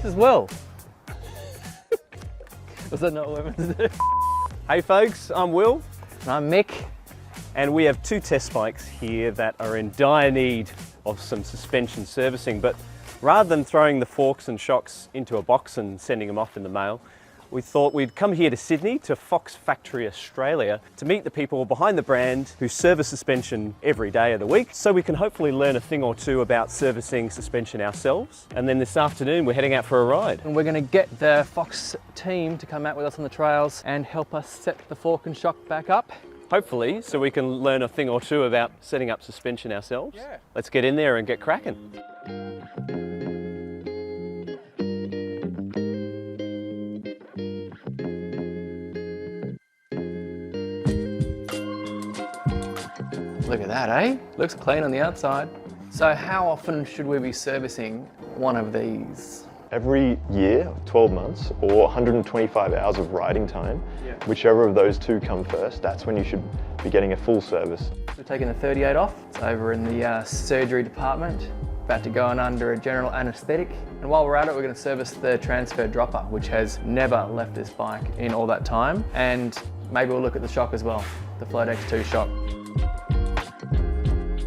This is Will. Was that not what we're meant to do? Hey folks, I'm Will. And I'm Mick. And we have two test bikes here that are in dire need of some suspension servicing, but rather than throwing the forks and shocks into a box and sending them off in the mail, we thought we'd come here to Sydney, to Fox Factory Australia, to meet the people behind the brand who service suspension every day of the week, so we can hopefully learn a thing or two about servicing suspension ourselves. And then this afternoon we're heading out for a ride. And we're going to get the Fox team to come out with us on the trails and help us set the fork and shock back up. Hopefully, so we can learn a thing or two about setting up suspension ourselves. Yeah. Let's get in there and get cracking. Look at that, eh? Looks clean on the outside. So how often should we be servicing one of these? Every year, 12 months, or 125 hours of riding time, whichever of those two come first, that's when you should be getting a full service. We're taking the 38 off. It's over in the surgery department, about to go in under a general anaesthetic. And while we're at it, we're going to service the transfer dropper, which has never left this bike in all that time. And maybe we'll look at the shock as well, the Float X2 shock.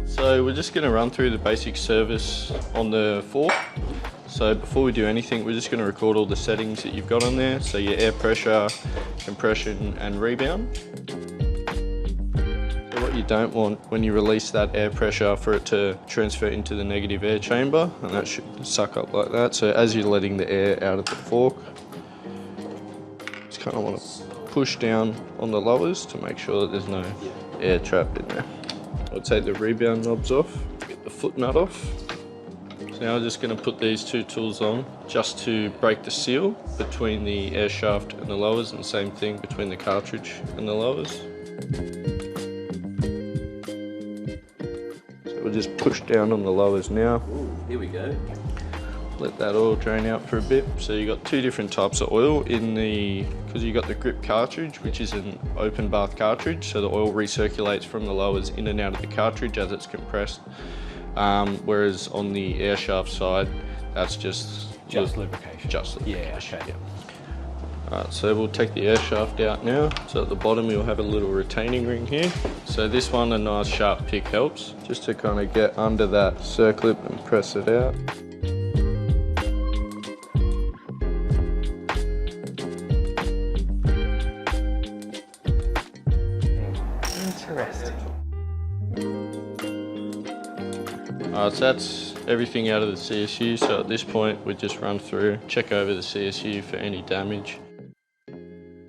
So we're just going to run through the basic service on the fork. So before we do anything, we're just going to record all the settings that you've got on there. So your air pressure, compression and rebound. So what you don't want when you release that air pressure for it to transfer into the negative air chamber, and that should suck up like that. So as you're letting the air out of the fork, just kind of want to push down on the lowers to make sure that there's no air trapped in there. I'll take the rebound knobs off, get the foot nut off. So now I'm just going to put these two tools on just to break the seal between the air shaft and the lowers, and the same thing between the cartridge and the lowers. So we'll just push down on the lowers now. Ooh, here we go. Let that oil drain out for a bit. So you've got two different types of oil in the, because you've got the grip cartridge, which is an open bath cartridge, so the oil recirculates from the lowers in and out of the cartridge as it's compressed. Whereas on the air shaft side, that's just lubrication. Just lubrication. Yeah, okay. Yeah. Alright, so we'll take the air shaft out now. So at the bottom you'll have a little retaining ring here. So this one, a nice sharp pick helps, just to kind of get under that circlip and press it out. Interesting. Alright, so that's everything out of the CSU. So at this point, we just run through, check over the CSU for any damage.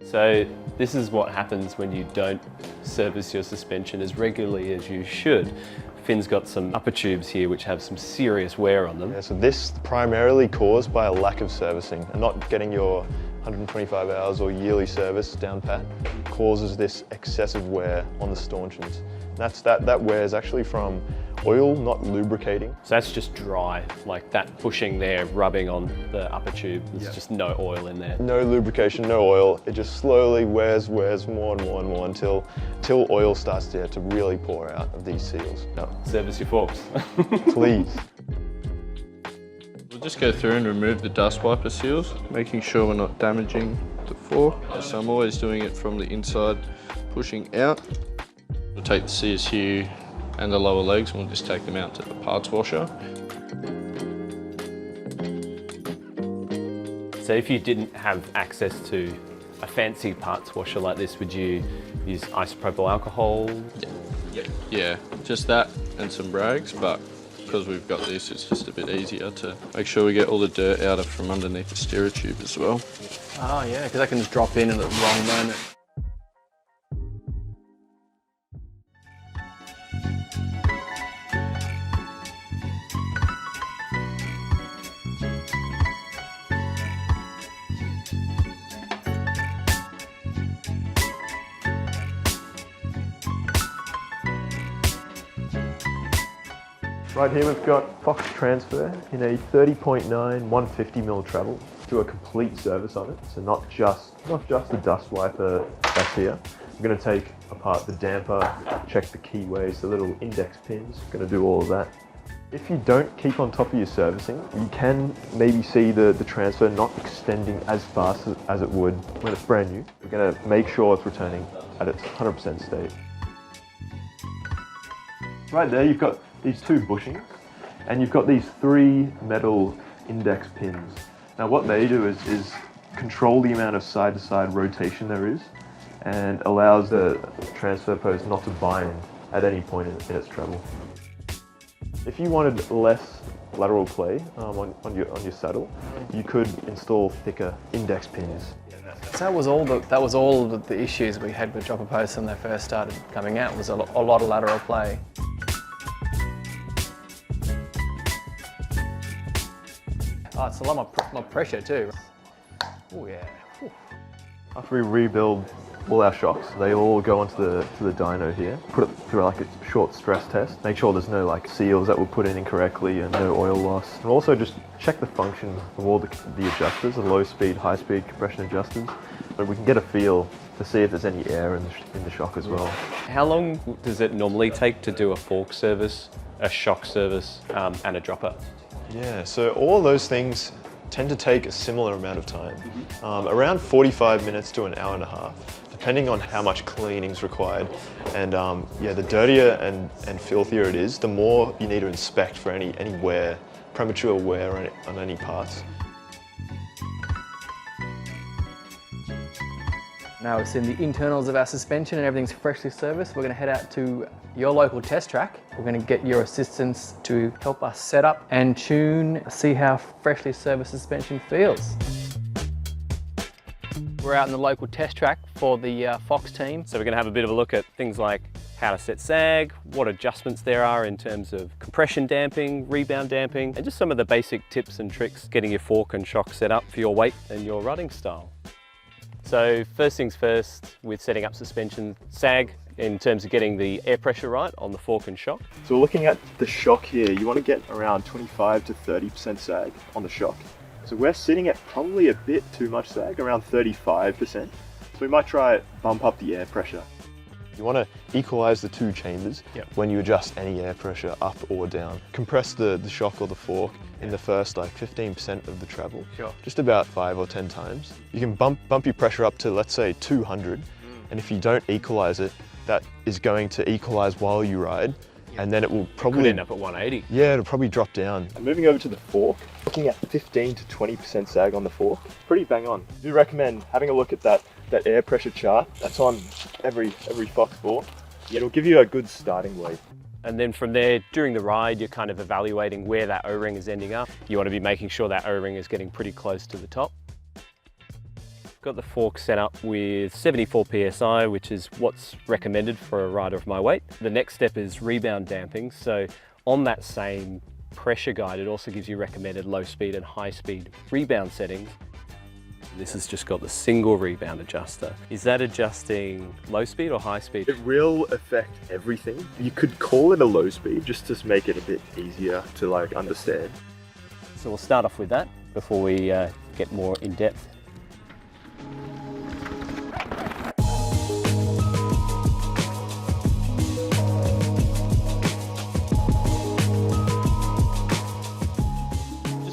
So this is what happens when you don't service your suspension as regularly as you should. Finn's got some upper tubes here which have some serious wear on them. Yeah, so this primarily caused by a lack of servicing and not getting your 125 hours or yearly service down pat causes this excessive wear on the stanchions. That wear is actually from oil not lubricating. So that's just dry, like that pushing there, rubbing on the upper tube. There's just no oil in there. No lubrication, no oil. It just slowly wears more and more until oil starts to really pour out of these seals. No, service your forks. Please. We'll just go through and remove the dust wiper seals, making sure we're not damaging the fork. So I'm always doing it from the inside, pushing out. We'll take the CSU and the lower legs, and we'll just take them out to the parts washer. So if you didn't have access to a fancy parts washer like this, would you use isopropyl alcohol? Yeah, just that and some rags, but because we've got this, it's just a bit easier to make sure we get all the dirt out of from underneath the steerer tube as well. Oh yeah, because that can just drop in at the wrong moment. Right here we've got Fox transfer in a 30.9 150mm travel. Do a complete service on it, so not just the dust wiper that's here. I'm going to take apart the damper, check the keyways, the little index pins. I'm going to do all of that. If you don't keep on top of your servicing, you can maybe see the transfer not extending as fast as it would when it's brand new. We're going to make sure it's returning at its 100% state. Right there, you've got these 2 bushings, and you've got these 3 metal index pins. Now what they do is control the amount of side-to-side rotation there is, and allows the transfer post not to bind at any point in its travel. If you wanted less lateral play on your saddle, you could install thicker index pins. So that was all the issues we had with dropper posts when they first started coming out, was a lot of lateral play. Oh, it's a lot more pressure too. Oh yeah. Whew. After we rebuild all our shocks, they all go onto the dyno here, put it through like a short stress test, make sure there's no like seals that were put in incorrectly and no oil loss. And also just check the function of all the adjusters, the low speed, high speed compression adjusters, but we can get a feel to see if there's any air in the shock as well. How long does it normally take to do a fork service, a shock service, and a dropper? Yeah, so all those things tend to take a similar amount of time, around 45 minutes to an hour and a half, depending on how much cleaning is required. And yeah, the dirtier and filthier it is, the more you need to inspect for any wear, premature wear on any parts. Now it's in the internals of our suspension and everything's freshly serviced. We're going to head out to your local test track. We're going to get your assistance to help us set up and tune, see how freshly serviced suspension feels. We're out in the local test track for the Fox team. So we're going to have a bit of a look at things like how to set sag, what adjustments there are in terms of compression damping, rebound damping, and just some of the basic tips and tricks getting your fork and shock set up for your weight and your riding style. So first things first, with setting up suspension, sag in terms of getting the air pressure right on the fork and shock. So we're looking at the shock here. You want to get around 25 to 30% sag on the shock. So we're sitting at probably a bit too much sag, around 35%. So we might try bump up the air pressure. You want to equalize the 2 chambers when you adjust any air pressure up or down. Compress the shock or the fork in the first like 15% of the travel, just about 5 or 10 times. You can bump your pressure up to, let's say, 200, and if you don't equalize it, that is going to equalize while you ride, and then it will probably could end up at 180. Yeah, it'll probably drop down. And moving over to the fork, looking at 15 to 20% sag on the fork, pretty bang on. I do recommend having a look at that air pressure chart. That's on every Fox board. It'll give you a good starting weight. And then from there, during the ride, you're kind of evaluating where that O-ring is ending up. You want to be making sure that O-ring is getting pretty close to the top. Got the fork set up with 74 PSI, which is what's recommended for a rider of my weight. The next step is rebound damping. So on that same pressure guide, it also gives you recommended low speed and high speed rebound settings. This has just got the single rebound adjuster. Is that adjusting low speed or high speed? It will affect everything. You could call it a low speed just to make it a bit easier to like understand. So we'll start off with that before we get more in depth.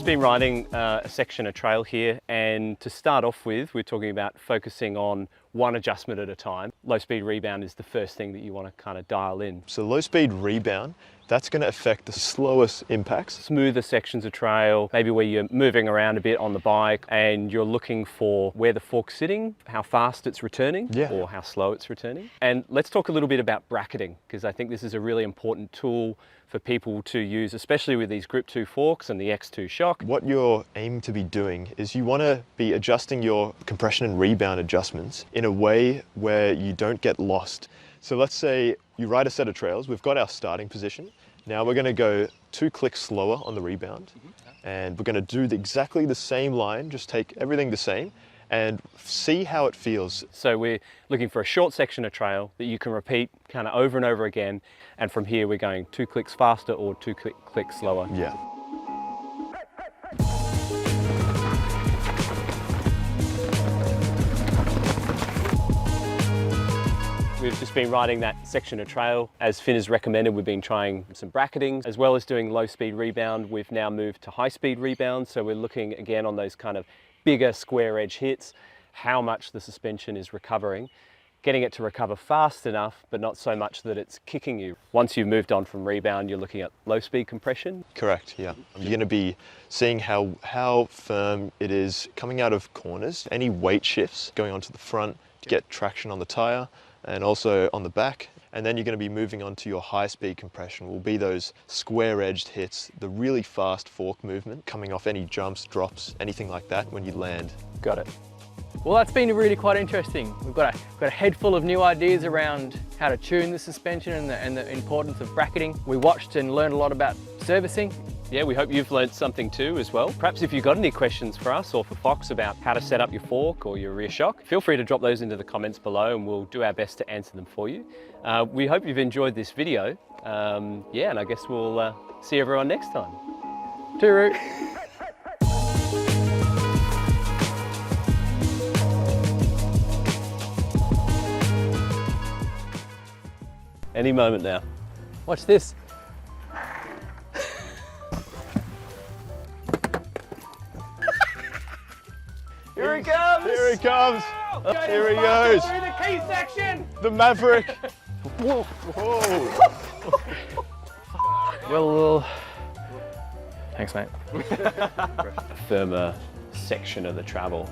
Been riding a section of trail here, and to start off with, we're talking about focusing on one adjustment at a time. Low speed rebound is the first thing that you want to kind of dial in. So low speed rebound, that's going to affect the slowest impacts. Smoother sections of trail, maybe where you're moving around a bit on the bike and you're looking for where the fork's sitting, how fast it's returning, or how slow it's returning. And let's talk a little bit about bracketing, because I think this is a really important tool for people to use, especially with these Grip 2 forks and the X2 shock. What you're aiming to be doing is you want to be adjusting your compression and rebound adjustments in a way where you don't get lost. So let's say you ride a set of trails, we've got our starting position. Now we're going to go 2 clicks slower on the rebound, and we're going to do exactly the same line, just take everything the same, and see how it feels. So we're looking for a short section of trail that you can repeat kind of over and over again, and from here we're going 2 clicks faster or 2 clicks slower. Yeah. We've just been riding that section of trail. As Finn has recommended, we've been trying some bracketing, as well as doing low speed rebound. We've now moved to high speed rebound, so we're looking again on those kind of bigger square edge hits, how much the suspension is recovering, getting it to recover fast enough, but not so much that it's kicking you. Once you've moved on from rebound, you're looking at low speed compression. Correct, yeah. You're going to be seeing how firm it is coming out of corners. Any weight shifts going onto the front to get traction on the tire and also on the back. And then you're going to be moving on to your high speed compression, will be those square edged hits, the really fast fork movement coming off any jumps, drops, anything like that when you land. Got it. Well, that's been really quite interesting. We've got a head full of new ideas around how to tune the suspension and the importance of bracketing. We watched and learned a lot about servicing. Yeah, we hope you've learned something too as well. Perhaps if you've got any questions for us or for Fox about how to set up your fork or your rear shock, feel free to drop those into the comments below and we'll do our best to answer them for you. We hope you've enjoyed this video. Yeah, and I guess we'll see everyone next time. Tooroo. Any moment now. Watch this. Here he comes! Here he comes! Here he goes! Through the key section! The Maverick! Whoa! Whoa! Well, thanks, mate. A firmer section of the travel.